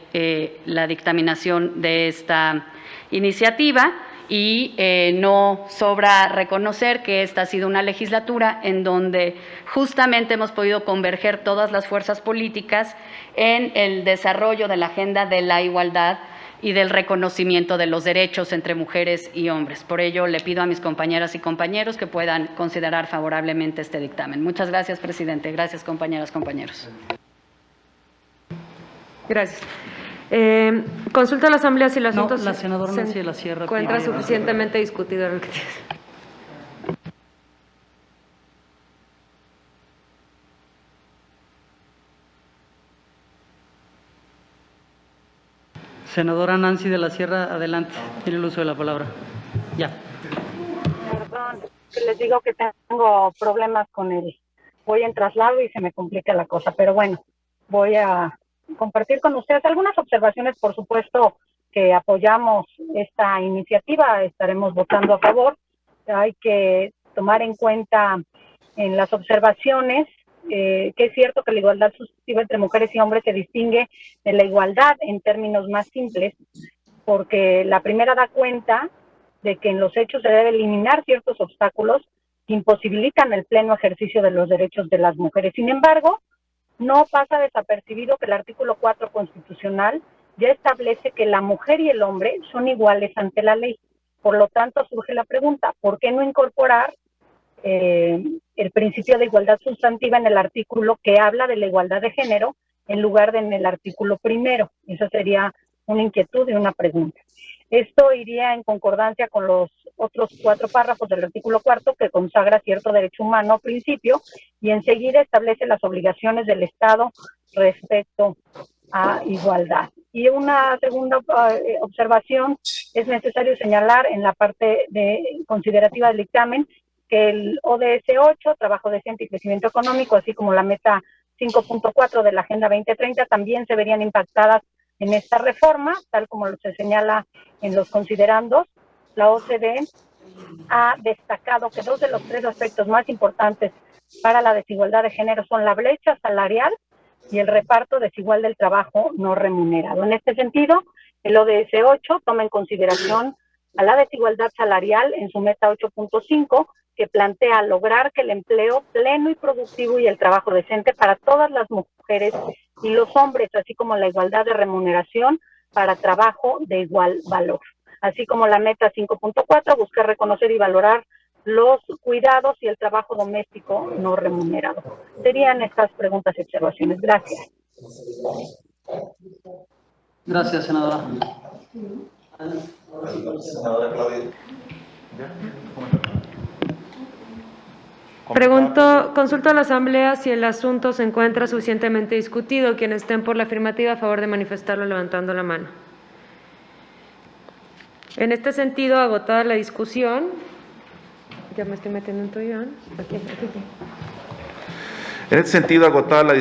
la dictaminación de esta iniciativa y no sobra reconocer que esta ha sido una legislatura en donde justamente hemos podido converger todas las fuerzas políticas en el desarrollo de la agenda de la igualdad y del reconocimiento de los derechos entre mujeres y hombres. Por ello, le pido a mis compañeras y compañeros que puedan considerar favorablemente este dictamen. Muchas gracias, presidente. Gracias, compañeras, compañeros. Gracias. Consulta a la Asamblea si el asunto la senadora Nancy de la Sierra se encuentra pide- suficientemente discutido. Senadora Nancy de la Sierra, adelante, tiene el uso de la palabra. Ya. Perdón, que les digo que tengo problemas con voy en traslado y se me complica la cosa, pero bueno, voy a compartir con ustedes algunas observaciones. Por supuesto que apoyamos esta iniciativa, estaremos votando a favor. Hay que tomar en cuenta en las observaciones que es cierto que la igualdad sustantiva entre mujeres y hombres se distingue de la igualdad en términos más simples, porque la primera da cuenta de que en los hechos se debe eliminar ciertos obstáculos que imposibilitan el pleno ejercicio de los derechos de las mujeres. Sin embargo, no pasa desapercibido que el artículo 4 constitucional ya establece que la mujer y el hombre son iguales ante la ley. Por lo tanto, surge la pregunta, ¿por qué no incorporar el principio de igualdad sustantiva en el artículo que habla de la igualdad de género en lugar de en el artículo primero? Esa sería una inquietud y una pregunta. Esto iría en concordancia con los otros 4 párrafos del artículo 4 que consagra cierto derecho humano principio y enseguida establece las obligaciones del Estado respecto a igualdad. Y una segunda observación, es necesario señalar en la parte considerativa del dictamen que el ODS 8, Trabajo Decente y Crecimiento Económico, así como la meta 5.4 de la Agenda 2030, también se verían impactadas en esta reforma, tal como se señala en los considerandos. La OCDE ha destacado que 2 de los 3 aspectos más importantes para la desigualdad de género son la brecha salarial y el reparto desigual del trabajo no remunerado. En este sentido, el ODS 8 toma en consideración a la desigualdad salarial en su meta 8.5, que plantea lograr que el empleo pleno y productivo y el trabajo decente para todas las mujeres y los hombres, así como la igualdad de remuneración para trabajo de igual valor. Así como la meta 5.4, busca reconocer y valorar los cuidados y el trabajo doméstico no remunerado. Serían estas preguntas y observaciones. Gracias. Gracias, senadora. Senadora Claudia. Consulto a la Asamblea si el asunto se encuentra suficientemente discutido. Quienes estén por la afirmativa, a favor de manifestarlo levantando la mano. En este sentido, agotada la discusión, ya me estoy metiendo en tu guión. Aquí. En este sentido, agotada la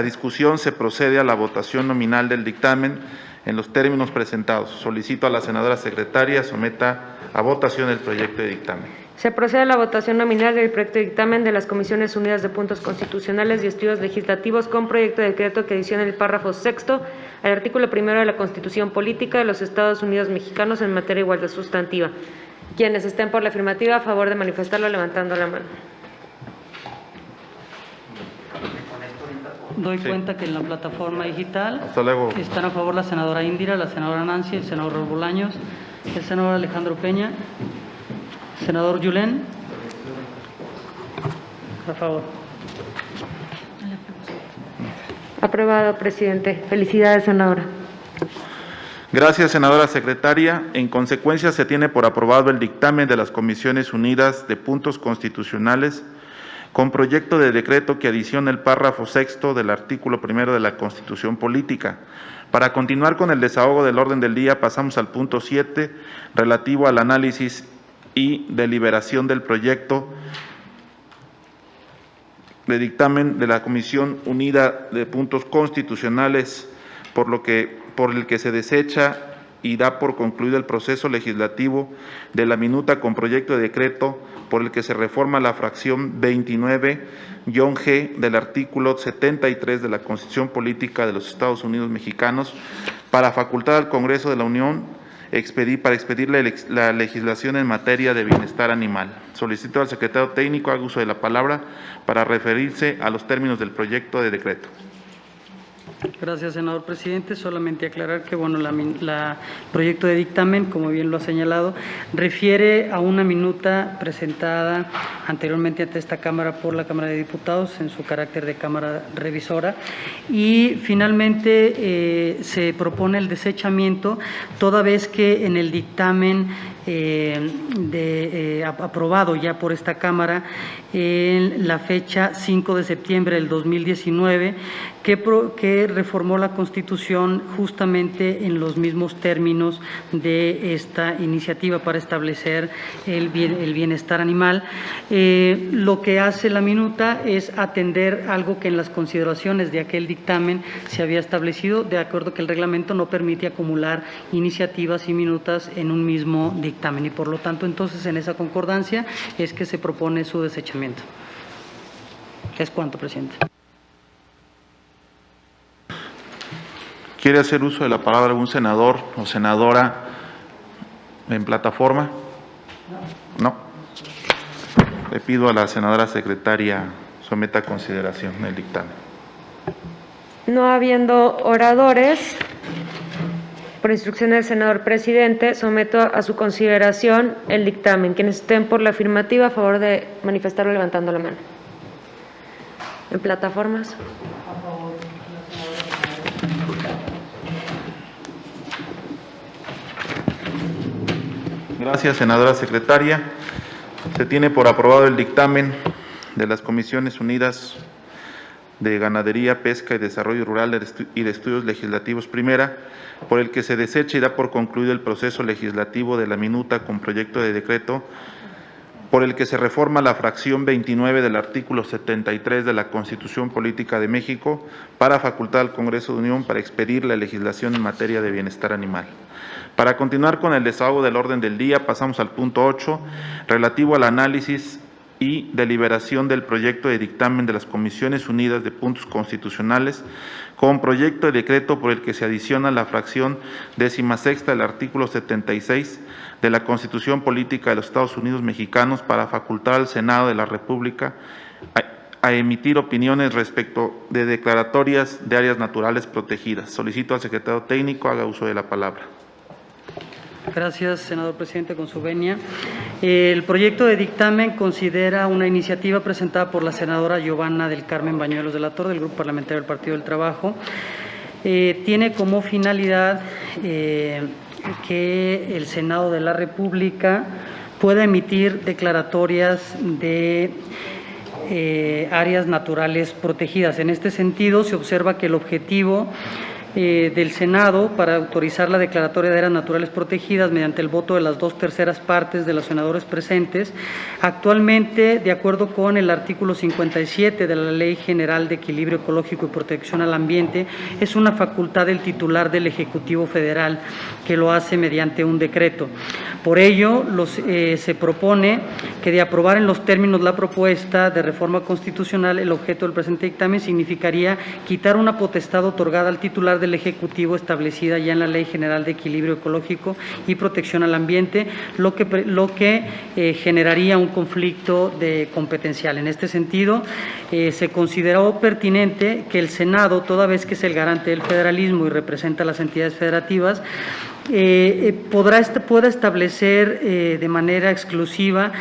discusión, se procede a la votación nominal del dictamen en los términos presentados. Solicito a la senadora secretaria someta a votación el proyecto de dictamen. Se procede a la votación nominal del proyecto de dictamen de las Comisiones Unidas de Puntos Constitucionales y Estudios Legislativos con proyecto de decreto que adiciona el párrafo sexto al artículo 1 de la Constitución Política de los Estados Unidos Mexicanos en materia de igualdad sustantiva. Quienes estén por la afirmativa, a favor de manifestarlo levantando la mano. Doy Sí. cuenta que en la plataforma digital Hasta luego. están a favor la senadora Indira, la senadora Nancy, el senador Raúl Bolaños, el senador Alejandro Peña, senador Yulén. A favor. Aprobado, presidente. Felicidades, senadora. Gracias, senadora secretaria. En consecuencia, se tiene por aprobado el dictamen de las Comisiones Unidas de Puntos Constitucionales con proyecto de decreto que adiciona el párrafo sexto del artículo 1 de la Constitución Política. Para continuar con el desahogo del orden del día, pasamos al punto 7, relativo al análisis y deliberación del proyecto de dictamen de la Comisión Unida de Puntos Constitucionales, por el que se desecha y da por concluido el proceso legislativo de la minuta con proyecto de decreto por el que se reforma la fracción 29-G del artículo 73 de la Constitución Política de los Estados Unidos Mexicanos para facultar al Congreso de la Unión para expedir la legislación en materia de bienestar animal. Solicito al secretario técnico haga uso de la palabra para referirse a los términos del proyecto de decreto. Gracias, senador presidente. Solamente aclarar que, bueno, la proyecto de dictamen, como bien lo ha señalado, refiere a una minuta presentada anteriormente ante esta Cámara por la Cámara de Diputados en su carácter de Cámara Revisora y finalmente se propone el desechamiento toda vez que en el dictamen aprobado ya por esta Cámara en la fecha 5 de septiembre del 2019 que reformó la Constitución justamente en los mismos términos de esta iniciativa para establecer el bienestar animal. Lo que hace la minuta es atender algo que en las consideraciones de aquel dictamen se había establecido, de acuerdo que el reglamento no permite acumular iniciativas y minutas en un mismo dictamen y por lo tanto entonces en esa concordancia es que se propone su desechamiento. Es cuanto, presidente. ¿Quiere hacer uso de la palabra algún senador o senadora en plataforma? No. Le pido a la senadora secretaria someta a consideración el dictamen. No habiendo oradores, por instrucción del senador presidente, someto a su consideración el dictamen. Quienes estén por la afirmativa, a favor de manifestarlo levantando la mano. ¿En plataformas? Gracias, senadora secretaria. Se tiene por aprobado el dictamen de las Comisiones Unidas de Ganadería, Pesca y Desarrollo Rural y de Estudios Legislativos Primera, por el que se desecha y da por concluido el proceso legislativo de la minuta con proyecto de decreto por el que se reforma la fracción 29 del artículo 73 de la Constitución Política de México para facultar al Congreso de Unión para expedir la legislación en materia de bienestar animal. Para continuar con el desahogo del orden del día, pasamos al punto 8, relativo al análisis y deliberación del proyecto de dictamen de las Comisiones Unidas de Puntos Constitucionales con proyecto de decreto por el que se adiciona la fracción 16ª del artículo 76 de la Constitución Política de los Estados Unidos Mexicanos para facultar al Senado de la República a emitir opiniones respecto de declaratorias de áreas naturales protegidas. Solicito al secretario técnico haga uso de la palabra. Gracias, senador presidente, con su venia. El proyecto de dictamen considera una iniciativa presentada por la senadora Giovanna del Carmen Bañuelos de la Torre, del Grupo Parlamentario del Partido del Trabajo. Tiene como finalidad que el Senado de la República pueda emitir declaratorias de áreas naturales protegidas. En este sentido, se observa que el objetivo del Senado para autorizar la declaratoria de áreas naturales protegidas mediante el voto de las 2/3 partes de los senadores presentes. Actualmente, de acuerdo con el artículo 57 de la Ley General de Equilibrio Ecológico y Protección al Ambiente, es una facultad del titular del Ejecutivo Federal, que lo hace mediante un decreto. Por ello, se propone que, de aprobar en los términos la propuesta de reforma constitucional, el objeto del presente dictamen significaría quitar una potestad otorgada al titular del Ejecutivo establecida ya en la Ley General de Equilibrio Ecológico y Protección al Ambiente, lo que generaría un conflicto competencial. En este sentido, se consideró pertinente que el Senado, toda vez que es el garante del federalismo y representa a las entidades federativas, pueda establecer de manera exclusiva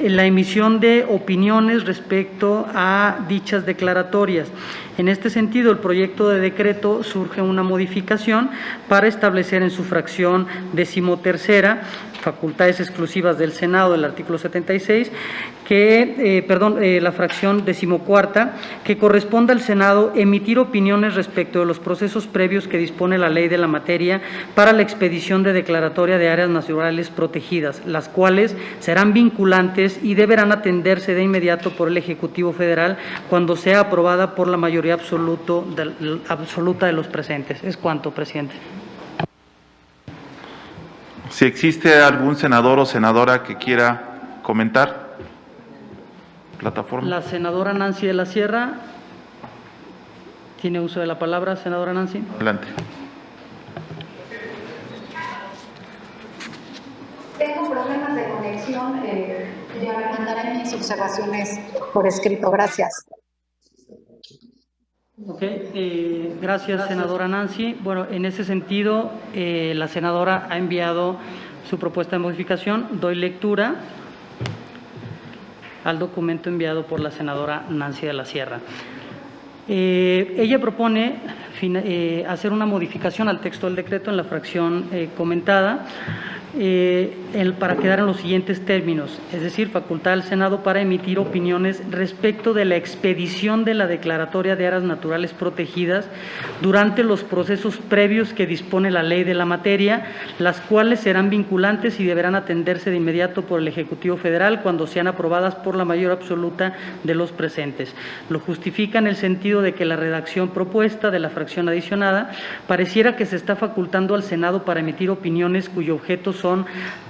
la emisión de opiniones respecto a dichas declaratorias. En este sentido, el proyecto de decreto surge una modificación para establecer en su fracción 13ª, facultades exclusivas del Senado, del artículo 76, la fracción 14ª, que corresponde al Senado emitir opiniones respecto de los procesos previos que dispone la ley de la materia para la expedición de declaratoria de áreas naturales protegidas, las cuales serán vinculantes y deberán atenderse de inmediato por el Ejecutivo Federal cuando sea aprobada por la mayoría absoluta de los presentes. Es cuanto, presidente. Si existe algún senador o senadora que quiera comentar. Plataforma. La senadora Nancy de la Sierra tiene uso de la palabra. Senadora Nancy. Adelante. Tengo problemas de conexión. Ya me mandaré mis observaciones por escrito. Gracias. Ok, gracias, senadora Nancy. Bueno, en ese sentido, la senadora ha enviado su propuesta de modificación. Doy lectura al documento enviado por la senadora Nancy de la Sierra. Ella propone hacer una modificación al texto del decreto en la fracción comentada, para quedar en los siguientes términos, es decir, facultad al Senado para emitir opiniones respecto de la expedición de la declaratoria de áreas naturales protegidas durante los procesos previos que dispone la ley de la materia, las cuales serán vinculantes y deberán atenderse de inmediato por el Ejecutivo Federal cuando sean aprobadas por la mayoría absoluta de los presentes. Lo justifica en el sentido de que la redacción propuesta de la fracción adicionada pareciera que se está facultando al Senado para emitir opiniones cuyo objeto son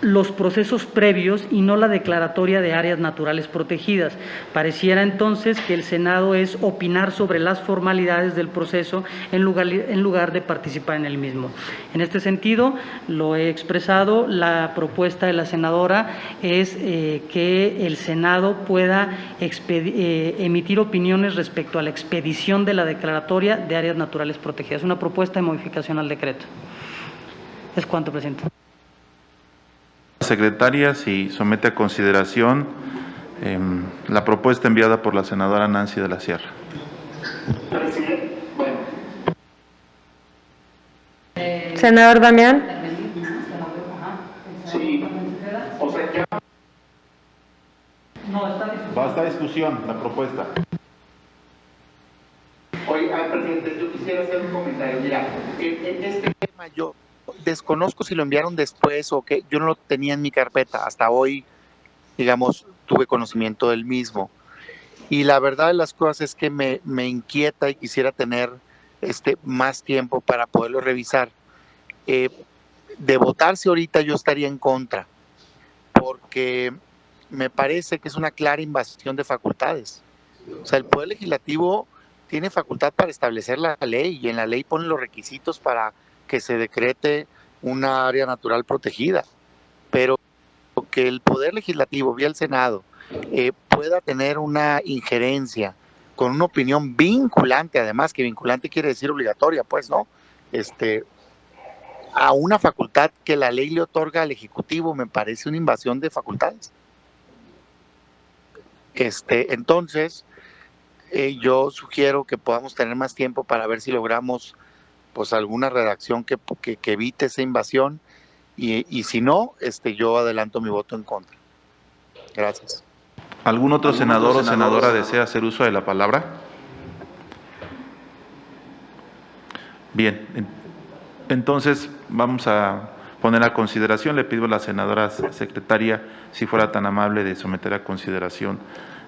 los procesos previos y no la declaratoria de áreas naturales protegidas. Pareciera entonces que el Senado es opinar sobre las formalidades del proceso en lugar de participar en el mismo. En este sentido, lo he expresado, la propuesta de la senadora es que el Senado pueda emitir opiniones respecto a la expedición de la declaratoria de áreas naturales protegidas. Una propuesta de modificación al decreto. Es cuanto, presidente. Secretaria, si somete a consideración la propuesta enviada por la senadora Nancy de la Sierra. Senador Damián. Sí. O sea, ya. No, está discutiendo. Va a estar discusión la propuesta. Oye, presidente, yo quisiera hacer un comentario. Mira, este tema yo desconozco si lo enviaron después o que yo no lo tenía en mi carpeta. Hasta hoy, digamos, tuve conocimiento del mismo. Y la verdad de las cosas es que me inquieta y quisiera tener más tiempo para poderlo revisar. De votarse ahorita yo estaría en contra, porque me parece que es una clara invasión de facultades. O sea, el Poder Legislativo tiene facultad para establecer la ley y en la ley pone los requisitos para que se decrete una área natural protegida, pero que el Poder Legislativo, vía el Senado, pueda tener una injerencia con una opinión vinculante, además que vinculante quiere decir obligatoria, pues no, a una facultad que la ley le otorga al Ejecutivo, me parece una invasión de facultades. Entonces, yo sugiero que podamos tener más tiempo para ver si logramos pues alguna redacción que evite esa invasión y si no, yo adelanto mi voto en contra. Gracias. ¿Algún otro senador o senadora desea hacer uso de la palabra? Bien, entonces vamos a poner a consideración. Le pido a la senadora secretaria si fuera tan amable de someter a consideración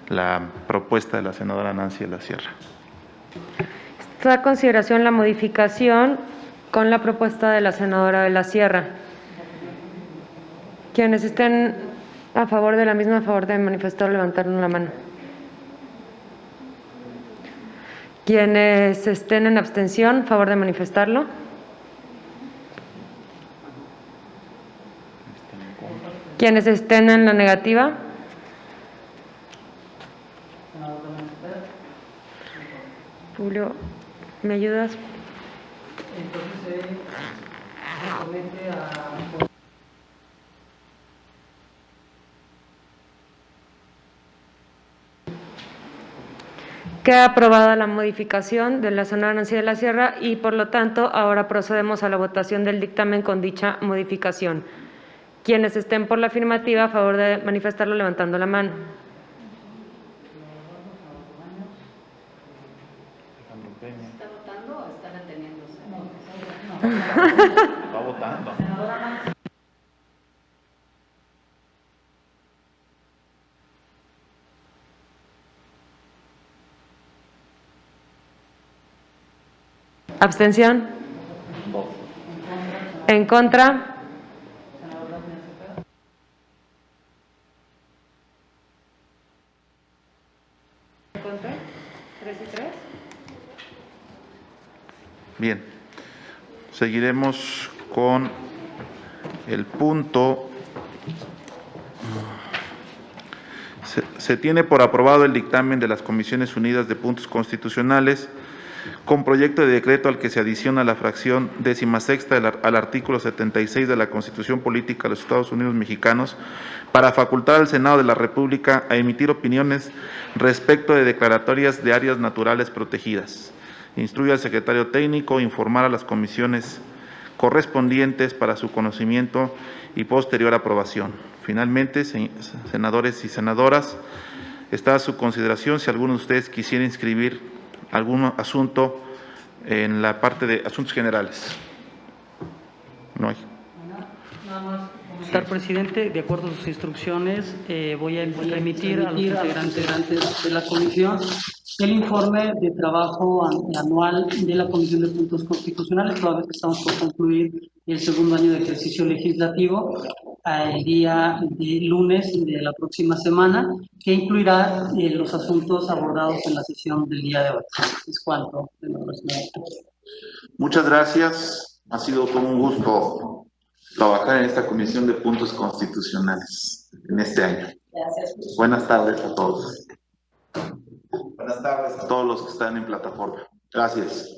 la propuesta de la senadora Nancy de la Sierra. Está a consideración la modificación con la propuesta de la senadora de la Sierra. Quienes estén a favor de la misma, a favor de manifestar, levantar la mano. Quienes estén en abstención, a favor de manifestarlo. Quienes estén en la negativa. Julio, ¿me ayudas? Entonces, se somete a... Queda aprobada la modificación de la senadora Nancy de la Sierra y, por lo tanto, ahora procedemos a la votación del dictamen con dicha modificación. Quienes estén por la afirmativa, a favor de manifestarlo levantando la mano. ¿Está votando o está deteniéndose? Está votando. ¿Abstención? ¿En contra? ¿En contra? ¿3 y 3? Bien, seguiremos con el punto. Se tiene por aprobado el dictamen de las Comisiones Unidas de Puntos Constitucionales con proyecto de decreto al que se adiciona la fracción 16ª al artículo 76 de la Constitución Política de los Estados Unidos Mexicanos para facultar al Senado de la República a emitir opiniones respecto de declaratorias de áreas naturales protegidas. Instruye al secretario técnico a informar a las comisiones correspondientes para su conocimiento y posterior aprobación. Finalmente, senadores y senadoras, está a su consideración si alguno de ustedes quisiera inscribir algún asunto en la parte de asuntos generales. No hay. Nada más comentar, presidente, de acuerdo a sus instrucciones, voy a remitir a los integrantes de la comisión el informe de trabajo anual de la Comisión de Puntos Constitucionales, toda vez que estamos por concluir el segundo año de ejercicio legislativo, el día de lunes de la próxima semana, que incluirá los asuntos abordados en la sesión del día de hoy. Es cuanto. Muchas gracias. Ha sido todo un gusto trabajar en esta Comisión de Puntos Constitucionales en este año. Gracias. Buenas tardes a todos. Buenas tardes a todos los que están en plataforma. Gracias.